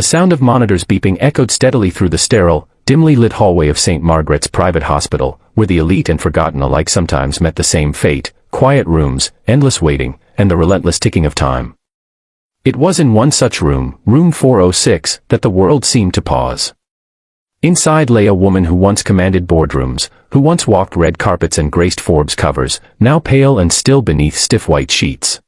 The sound of monitors beeping echoed steadily through the sterile, dimly lit hallway of St. Margaret's private hospital, where the elite and forgotten alike sometimes met the same fate: quiet rooms, endless waiting, and the relentless ticking of time. It was in one such room, room 406, that the world seemed to pause. Inside lay a woman who once commanded boardrooms, who once walked red carpets and graced Forbes covers, now pale and still beneath stiff white sheets.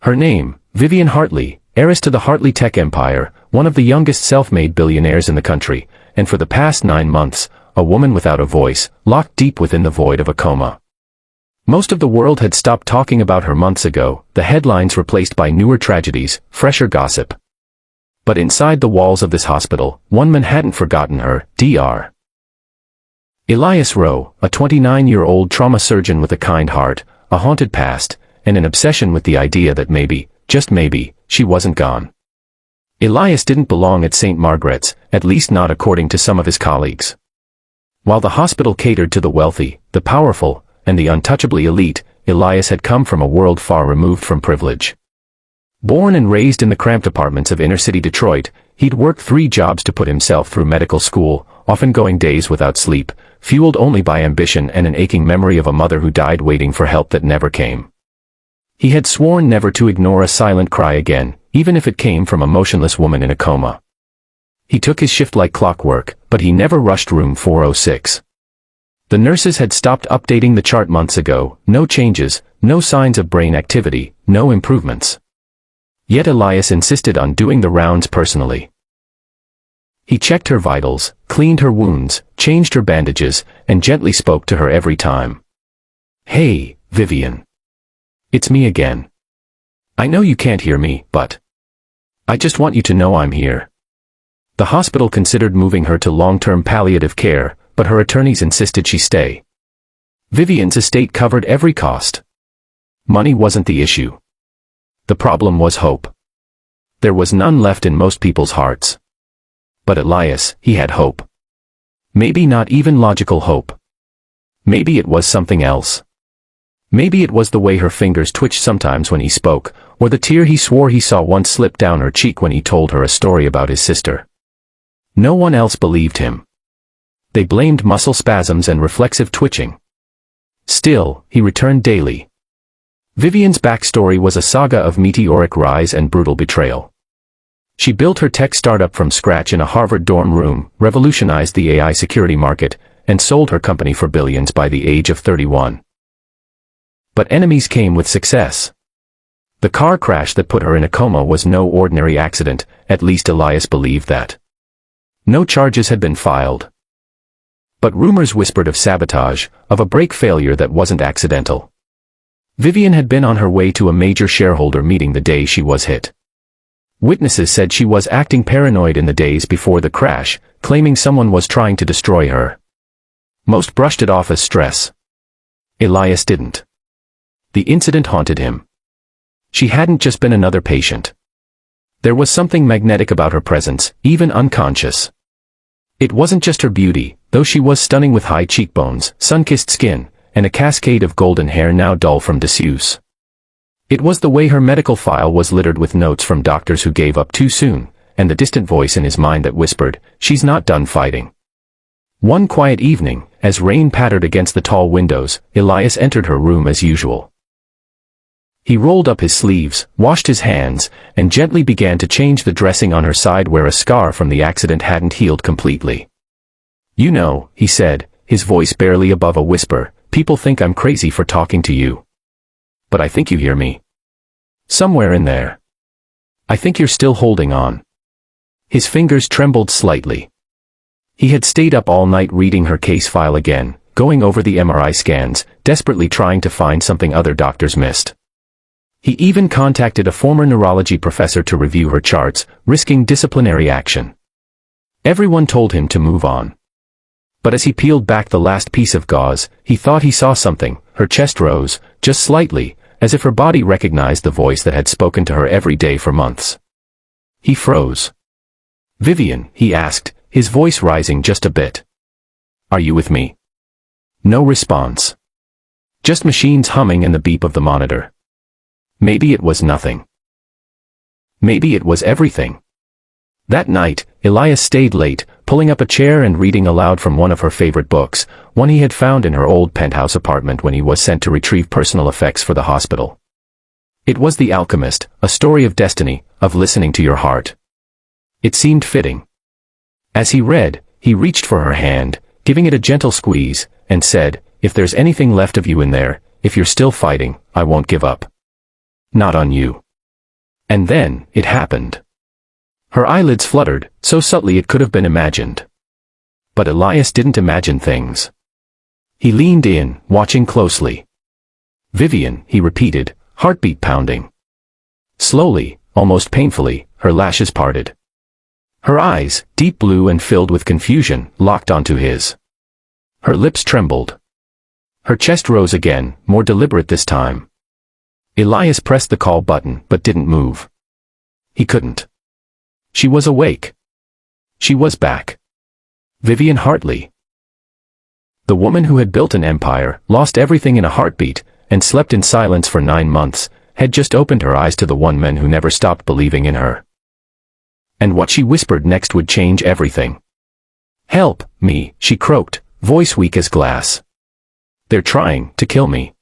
Her name, Vivian Hartley, heiress to the Hartley tech empire, one of the youngest self-made billionaires in the country, and for the past 9 months, a woman without a voice, locked deep within the void of a coma. Most of the world had stopped talking about her months ago, the headlines replaced by newer tragedies, fresher gossip. But inside the walls of this hospital, one man hadn't forgotten her, Dr. Elias Rowe, a 29-year-old trauma surgeon with a kind heart, a haunted past, and an obsession with the idea that maybe, just maybe, she wasn't gone. Elias didn't belong at St. Margaret's, at least not according to some of his colleagues. While the hospital catered to the wealthy, the powerful, and the untouchably elite, Elias had come from a world far removed from privilege. Born and raised in the cramped apartments of inner-city Detroit, he'd worked 3 jobs to put himself through medical school, often going days without sleep, fueled only by ambition and an aching memory of a mother who died waiting for help that never came. He had sworn never to ignore a silent cry again, even if it came from a motionless woman in a coma. He took his shift like clockwork, but he never rushed room 406. The nurses had stopped updating the chart months ago, no changes, no signs of brain activity, no improvements. Yet Elias insisted on doing the rounds personally. He checked her vitals, cleaned her wounds, changed her bandages, and gently spoke to her every time. "Hey, Vivian. It's me again. I know you can't hear me, but I just want you to know I'm here." The hospital considered moving her to long-term palliative care, but her attorneys insisted she stay. Vivian's estate covered every cost. Money wasn't the issue. The problem was hope. There was none left in most people's hearts. But Elias, he had hope. Maybe not even logical hope. Maybe it was something else. Maybe it was the way her fingers twitched sometimes when he spoke, or the tear he swore he saw once slip down her cheek when he told her a story about his sister. No one else believed him. They blamed muscle spasms and reflexive twitching. Still, he returned daily. Vivian's backstory was a saga of meteoric rise and brutal betrayal. She built her tech startup from scratch in a Harvard dorm room, revolutionized the AI security market, and sold her company for billions by the age of 31. But enemies came with success. The car crash that put her in a coma was no ordinary accident, at least Elias believed that. No charges had been filed. But rumors whispered of sabotage, of a brake failure that wasn't accidental. Vivian had been on her way to a major shareholder meeting the day she was hit. Witnesses said she was acting paranoid in the days before the crash, claiming someone was trying to destroy her. Most brushed it off as stress. Elias didn't. The incident haunted him. She hadn't just been another patient. There was something magnetic about her presence, even unconscious. It wasn't just her beauty, though she was stunning with high cheekbones, sun-kissed skin, and a cascade of golden hair now dull from disuse. It was the way her medical file was littered with notes from doctors who gave up too soon, and the distant voice in his mind that whispered, "She's not done fighting." One quiet evening, as rain pattered against the tall windows, Elias entered her room as usual. He rolled up his sleeves, washed his hands, and gently began to change the dressing on her side where a scar from the accident hadn't healed completely. "You know," he said, his voice barely above a whisper, "people think I'm crazy for talking to you. But I think you hear me. Somewhere in there. I think you're still holding on." His fingers trembled slightly. He had stayed up all night reading her case file again, going over the MRI scans, desperately trying to find something other doctors missed. He even contacted a former neurology professor to review her charts, risking disciplinary action. Everyone told him to move on. But as he peeled back the last piece of gauze, he thought he saw something. Her chest rose, just slightly, as if her body recognized the voice that had spoken to her every day for months. He froze. "Vivian," he asked, his voice rising just a bit. "Are you with me?" No response. Just machines humming and the beep of the monitor. Maybe it was nothing. Maybe it was everything. That night, Elias stayed late, pulling up a chair and reading aloud from one of her favorite books, one he had found in her old penthouse apartment when he was sent to retrieve personal effects for the hospital. It was The Alchemist, a story of destiny, of listening to your heart. It seemed fitting. As he read, he reached for her hand, giving it a gentle squeeze, and said, "If there's anything left of you in there, if you're still fighting, I won't give up. Not on you." And then, it happened. Her eyelids fluttered, so subtly it could have been imagined. But Elias didn't imagine things. He leaned in, watching closely. "Vivian," he repeated, heartbeat pounding. Slowly, almost painfully, her lashes parted. Her eyes, deep blue and filled with confusion, locked onto his. Her lips trembled. Her chest rose again, more deliberate this time. Elias pressed the call button but didn't move. He couldn't. She was awake. She was back. Vivian Hartley. The woman who had built an empire, lost everything in a heartbeat, and slept in silence for 9 months, had just opened her eyes to the one man who never stopped believing in her. And what she whispered next would change everything. "Help me," she croaked, voice weak as glass. "They're trying to kill me."